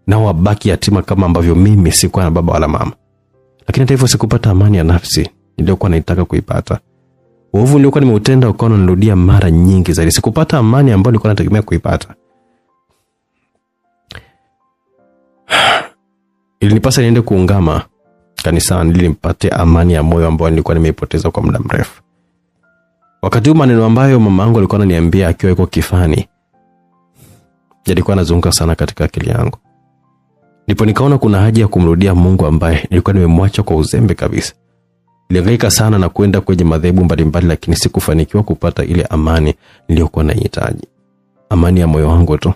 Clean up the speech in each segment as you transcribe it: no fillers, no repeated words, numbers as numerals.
na wabaki yatima kama ambavyo mimi sikuwa na baba wala mama. Lakini hata hivyo sikupata amani ya nafsi niliyokuwa naitaka kuipata. Uovu niliokuwa nimeutenda ukawa unanirudia mara nyingi zaidi. Sikupata amani ambayo nilikuwa nategemea kuipata. Ilinipasa niende kuungama kanisani ili nipate amani ya moyo ambayo nilikuwa nimeipoteza kwa muda mrefu. Wakati maneno ambayo mamangu alikuwa ananiambia akiwa yuko kifani yalikuwa yanazunguka sana katika akili yangu. Ndipo nikaona kuna haja ya kumrudia Mungu ambaye nilikuwa nimemwacha kwa uzembe kabisa. Nilihangaika sana na kwenda kwenye madhehebu mbalimbali, lakini sikufanikiwa kupata ile amani niliyokuwa nahitaji. Amani ya moyo wangu tu.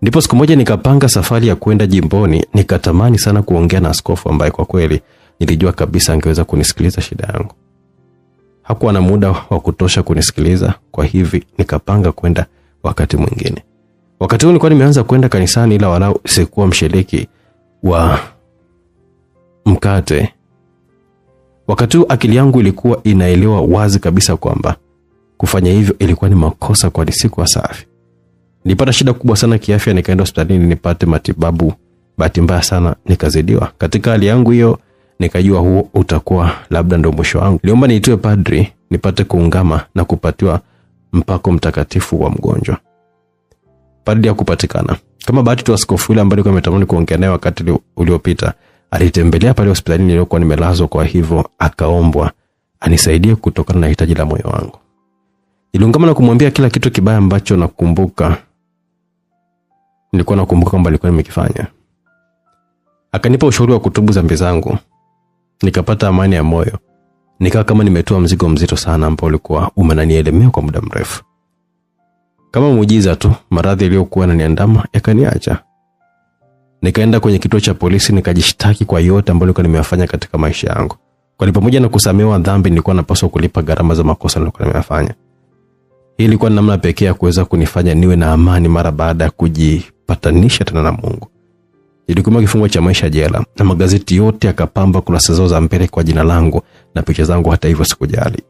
Ndipo siku moja nikapanga safari ya kwenda jimboni. Nikatamani sana kuongea na askofu ambaye kwa kweli nilijua kabisa angeweza kunisikiliza shida yangu. Hakuwa na muda wa kutosha kunisikiliza, kwa hivi nikapanga kwenda wakati mwingine. Wakati huo nilikuwa nimeanza kwenda kanisani, ila walau sikuwa mshiriki wa mkate. Wakati huo akili yangu ilikuwa inaelewa wazi kabisa kwamba kufanya hivyo ilikuwa ni makosa, kwa sikuwa safi. Nilipata shida kubwa sana kiafya, nikaenda hospitalini nipate matibabu. Bahati mbaya sana nikazidiwa. Katika hali yangu hiyo nikajua huo utakuwa labda ndio mwisho wangu. Niliomba niitwe padri nipate kuungama na kupatiwa mpako mtakatifu wa mgonjwa. Padri hakupatikana. Kama bahati tu askofu yule ambaye alikuwa ametamani kuongea naye wakati uliopita alitembelea pale hospitalini niliyokuwa nimelazwa, kwa hivyo akaombwa anisaidie kutokana na hitaji la moyo wangu. Niliungama na kumwambia kila kitu kibaya ambacho nilikuwa nakumbuka kwamba nilikuwa nimekifanya. Akanipa ushauri wa kutubu dhambi zangu. Nikapata amani ya moyo. Nikawa kama nimetoa mzigo mzito sana ambao ulikuwa umenielemea kwa muda mrefu. Kama muujiza tu, maradhi yaliyokuwa yananiandama yakaniacha. Nikaenda kwenye kituo cha polisi nikajishtaki kwa yote ambayo nilikuwa nimeyafanya katika maisha yangu. Kwa pamoja na kusamehewa dhambi, nilikuwa napaswa kulipa gharama za makosa nilikuwa nimeyafanya. Hii ilikuwa namna pekee ya kuweza kunifanya niwe na amani mara baada ya kujipatanisha tena na Mungu. Nilikuwa kifungo cha maisha jela na magazeti yote yakapamba kurasa zao za mbele kwa jina langu na picha zangu. Hata hivyo sikujali.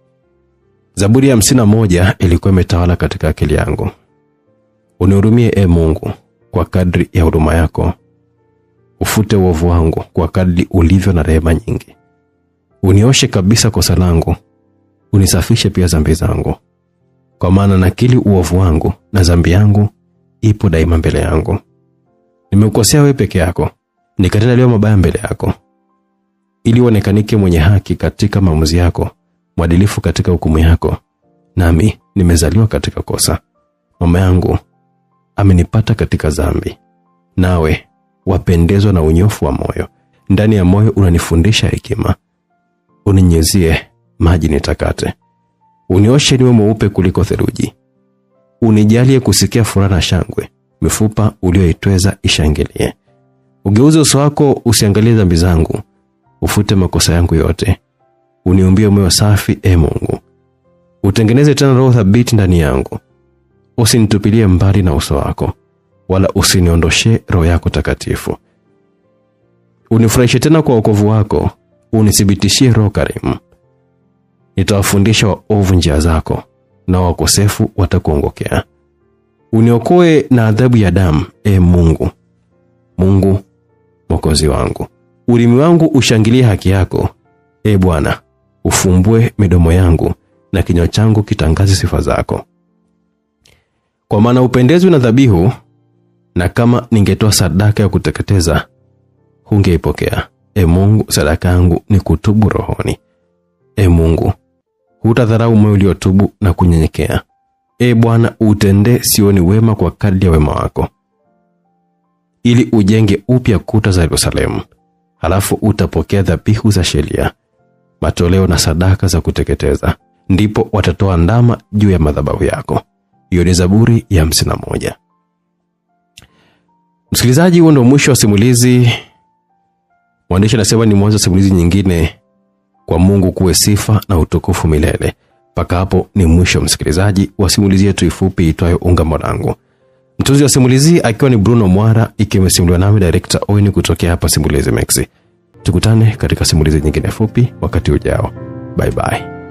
Zaburi ya 51 ilikuwa imetawala katika akili yangu. Unihurumie Mungu kwa kadri ya huruma yako. Ufute uovu wangu kwa kadri ulivyo na rehema nyingi. Unioshe kabisa kosa langu. Unisafishe pia dhambi zangu. Kwa maana nakili uovu wangu na dhambi yangu ipo daima mbele yangu. Nimekukosea wewe peke yako, nikatenda leo mabaya mbele yako. Ili uonekanike mwenye haki katika maamuzi yako, mwadilifu katika hukumu yako. Nami nimezaliwa katika kosa. Mama yangu amenipata katika dhambi. Nawe wapendezwa na unyofu wa moyo. Ndani ya moyo unanifundisha hekima. Uninyunyuzie maji nitakate. Unioshe niwe mweupe kuliko theluji. Unijalie kusikia furaha na shangwe. Mifupa ulioitweza ishangilie. Ugeuze uso wako usiangalie dhambi zangu. Ufute makosa yangu yote. Uniumbie moyo safi, Mungu. Utengeneze tena roho thabiti ndani yangu. Usinitupilie mbali na uso wako, wala usiniondoshe roho yako takatifu. Unifurahishe tena kwa wokovu wako. Unithibitishie roho karimu. Nitawafundisha waovu njia zako, na wakosefu watakuongokea. Uniokoe na adhabu ya damu, Mungu. Mungu mwokozi wangu. Ulimi wangu ushangilie haki yako, Bwana. Ufumbue midomo yangu na kinywa changu kitangaze sifa zako. Kwa maana upendezwi na dhabihu, na kama ningetoa sadaka ya kuteketeza hungeipokea. Mungu, sadaka yangu ni kutubu rohoni. Mungu, hutadharau moyo uliotubu na kunyenyekea. Bwana, utende Sioni wema kwa kadri ya wema wako, ili ujenge upya kuta za Yerusalemu. Halafu utapokea dhabihu za sheria, matoleo na sadaka za kuteketeza. Ndipo watatoa ndama juu ya madhabahu yako. Hiyo ni Zaburi ya 51. Msikilizaji, huo ndio mwisho wa simulizi. Mwandishi anasema ni mwanzo wa simulizi nyingine. Kwa Mungu kuwe sifa na utukufu milele. Paka hapo ni mwisho, msikilizaji, wa simulizi yetu ifupi itwayo Ungamo Langu. Mtunzi wa simulizi akiwa ni Bruno Mwara, ikimesimuliwa nami director Owen kutokea hapa Simulizi Max. Tukutane katika simulizi nyingine fupi wakati ujao. Bye bye.